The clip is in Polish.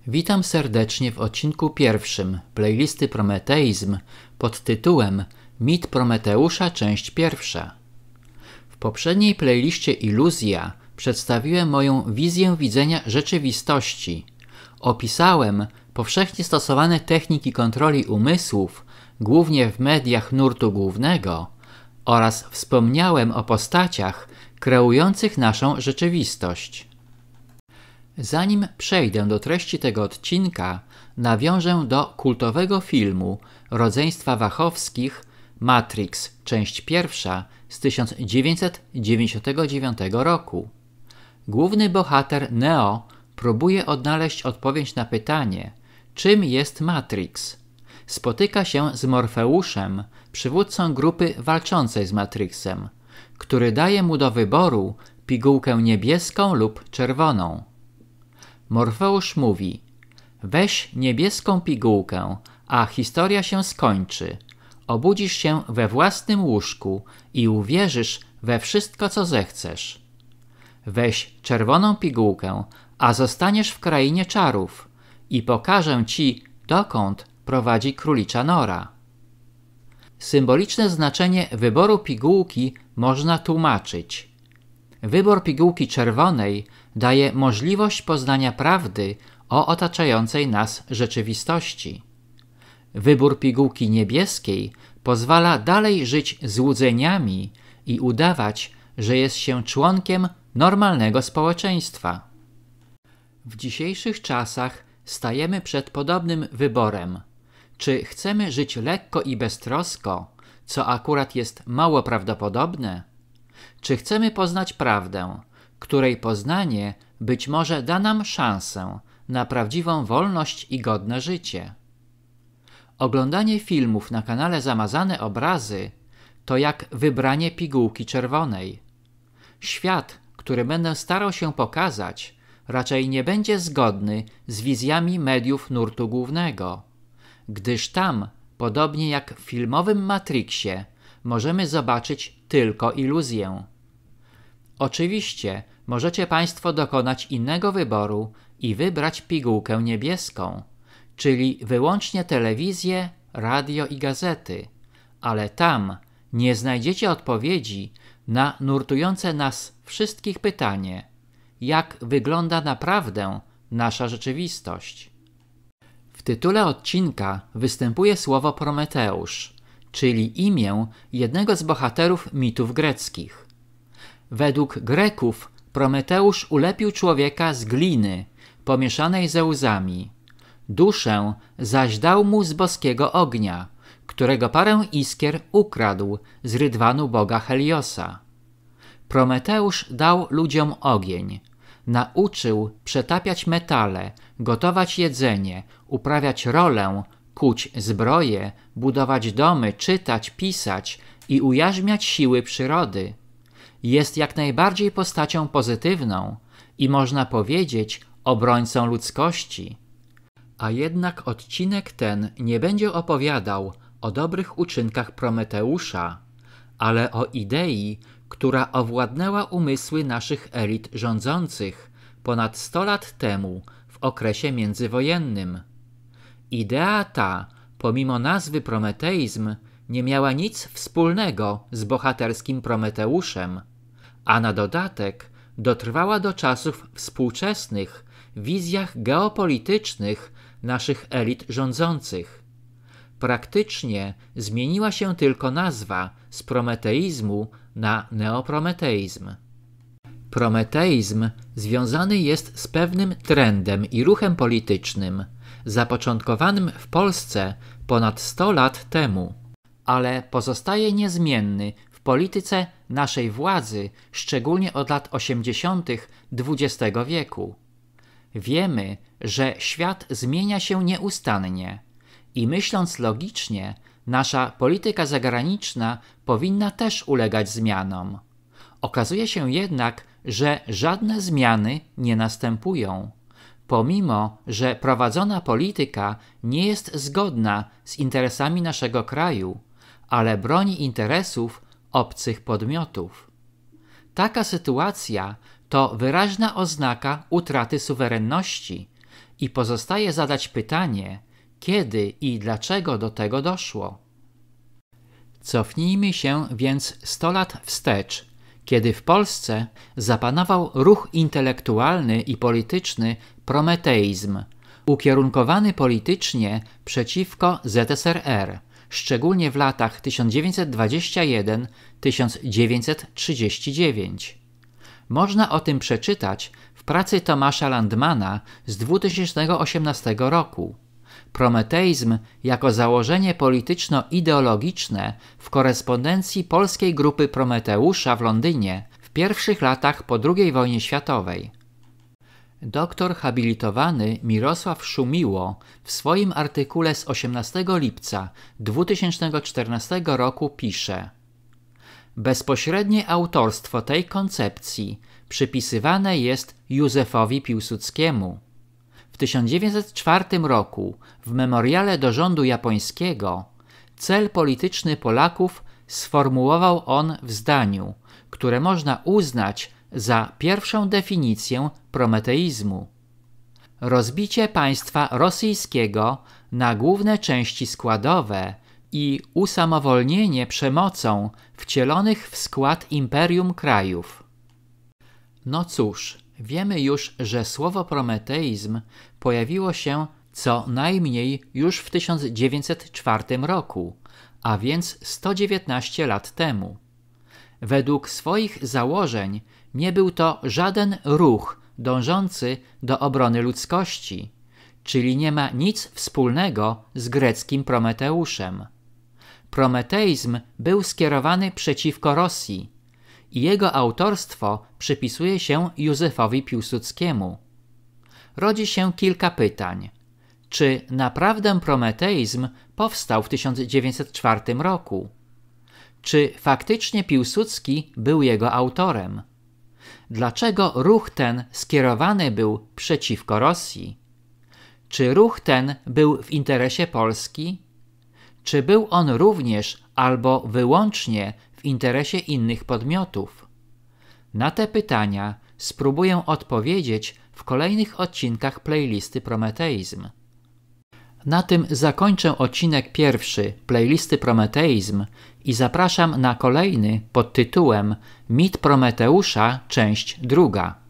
Witam serdecznie w odcinku pierwszym playlisty Prometeizm pod tytułem Mit Prometeusza, część pierwsza. W poprzedniej playliście Iluzja przedstawiłem moją wizję widzenia rzeczywistości. Opisałem powszechnie stosowane techniki kontroli umysłów, głównie w mediach nurtu głównego, oraz wspomniałem o postaciach kreujących naszą rzeczywistość. Zanim przejdę do treści tego odcinka, nawiążę do kultowego filmu rodzeństwa Wachowskich Matrix, część pierwsza z 1999 roku. Główny bohater Neo próbuje odnaleźć odpowiedź na pytanie, czym jest Matrix. Spotyka się z Morfeuszem, przywódcą grupy walczącej z Matrixem, który daje mu do wyboru pigułkę niebieską lub czerwoną. Morfeusz mówi: weź niebieską pigułkę, a historia się skończy. Obudzisz się we własnym łóżku i uwierzysz we wszystko, co zechcesz. Weź czerwoną pigułkę, a zostaniesz w krainie czarów i pokażę ci, dokąd prowadzi królicza nora. Symboliczne znaczenie wyboru pigułki można tłumaczyć. Wybór pigułki czerwonej daje możliwość poznania prawdy o otaczającej nas rzeczywistości. Wybór pigułki niebieskiej pozwala dalej żyć złudzeniami i udawać, że jest się członkiem normalnego społeczeństwa. W dzisiejszych czasach stajemy przed podobnym wyborem. Czy chcemy żyć lekko i beztrosko, co akurat jest mało prawdopodobne? Czy chcemy poznać prawdę, której poznanie być może da nam szansę na prawdziwą wolność i godne życie? Oglądanie filmów na kanale Zamazane Obrazy to jak wybranie pigułki czerwonej. Świat, który będę starał się pokazać, raczej nie będzie zgodny z wizjami mediów nurtu głównego, gdyż tam, podobnie jak w filmowym Matrixie, możemy zobaczyć tylko iluzję. Oczywiście możecie Państwo dokonać innego wyboru i wybrać pigułkę niebieską, czyli wyłącznie telewizję, radio i gazety, ale tam nie znajdziecie odpowiedzi na nurtujące nas wszystkich pytanie, jak wygląda naprawdę nasza rzeczywistość. W tytule odcinka występuje słowo Prometeusz, czyli imię jednego z bohaterów mitów greckich. Według Greków Prometeusz ulepił człowieka z gliny pomieszanej ze łzami. Duszę zaś dał mu z boskiego ognia, którego parę iskier ukradł z rydwanu boga Heliosa. Prometeusz dał ludziom ogień. Nauczył przetapiać metale, gotować jedzenie, uprawiać rolę, kuć zbroje, budować domy, czytać, pisać i ujarzmiać siły przyrody. Jest jak najbardziej postacią pozytywną i można powiedzieć obrońcą ludzkości. A jednak odcinek ten nie będzie opowiadał o dobrych uczynkach Prometeusza, ale o idei, która owładnęła umysły naszych elit rządzących ponad 100 lat temu w okresie międzywojennym. Idea ta, pomimo nazwy Prometeizm, nie miała nic wspólnego z bohaterskim Prometeuszem, a na dodatek dotrwała do czasów współczesnych w wizjach geopolitycznych naszych elit rządzących. Praktycznie zmieniła się tylko nazwa z prometeizmu na neoprometeizm. Prometeizm związany jest z pewnym trendem i ruchem politycznym, zapoczątkowanym w Polsce ponad 100 lat temu, ale pozostaje niezmienny w polityce naszej władzy, szczególnie od lat 80. XX wieku. Wiemy, że świat zmienia się nieustannie i myśląc logicznie, nasza polityka zagraniczna powinna też ulegać zmianom. Okazuje się jednak, że żadne zmiany nie następują, pomimo że prowadzona polityka nie jest zgodna z interesami naszego kraju, ale broni interesów obcych podmiotów. Taka sytuacja to wyraźna oznaka utraty suwerenności i pozostaje zadać pytanie, kiedy i dlaczego do tego doszło. Cofnijmy się więc 100 lat wstecz, kiedy w Polsce zapanował ruch intelektualny i polityczny prometeizm, ukierunkowany politycznie przeciwko ZSRR, szczególnie w latach 1921–1939. Można o tym przeczytać w pracy Tomasza Landmana z 2018 roku. Prometeizm jako założenie polityczno-ideologiczne w korespondencji polskiej grupy Prometeusza w Londynie w pierwszych latach po II wojnie światowej. Doktor habilitowany Mirosław Szumiło w swoim artykule z 18 lipca 2014 roku pisze: bezpośrednie autorstwo tej koncepcji przypisywane jest Józefowi Piłsudskiemu. W 1904 roku w memoriale do rządu japońskiego cel polityczny Polaków sformułował on w zdaniu, które można uznać za pierwszą definicję prometeizmu. Rozbicie państwa rosyjskiego na główne części składowe i usamowolnienie przemocą wcielonych w skład imperium krajów. No cóż, wiemy już, że słowo prometeizm pojawiło się co najmniej już w 1904 roku, a więc 119 lat temu. Według swoich założeń nie był to żaden ruch dążący do obrony ludzkości, czyli nie ma nic wspólnego z greckim Prometeuszem. Prometeizm był skierowany przeciwko Rosji i jego autorstwo przypisuje się Józefowi Piłsudskiemu. Rodzi się kilka pytań. Czy naprawdę prometeizm powstał w 1904 roku? Czy faktycznie Piłsudski był jego autorem? Dlaczego ruch ten skierowany był przeciwko Rosji? Czy ruch ten był w interesie Polski? Czy był on również albo wyłącznie w interesie innych podmiotów? Na te pytania spróbuję odpowiedzieć w kolejnych odcinkach playlisty Prometeizm. Na tym zakończę odcinek pierwszy playlisty Prometeizm i zapraszam na kolejny pod tytułem Mit Prometeusza, część druga.